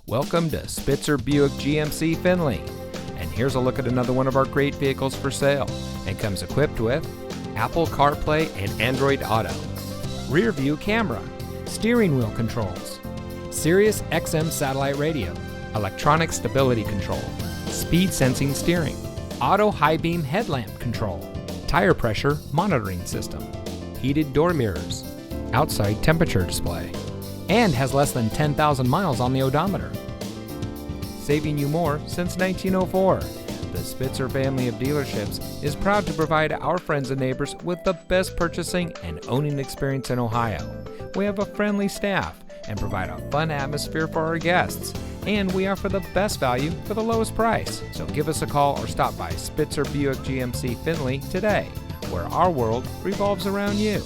Welcome to Spitzer Buick GMC Findlay. And here's a look at another one of our great vehicles for sale, and comes equipped with Apple CarPlay and Android Auto, rear view camera, steering wheel controls, Sirius XM satellite radio, electronic stability control, speed sensing steering, auto high beam headlamp control, tire pressure monitoring system, heated door mirrors, outside temperature display, and has less than 10,000 miles on the odometer. Saving you more since 1904. The Spitzer family of dealerships is proud to provide our friends and neighbors with the best purchasing and owning experience in Ohio. We have a friendly staff and provide a fun atmosphere for our guests, and we offer the best value for the lowest price. So give us a call or stop by Spitzer Buick GMC Findlay today, where our world revolves around you.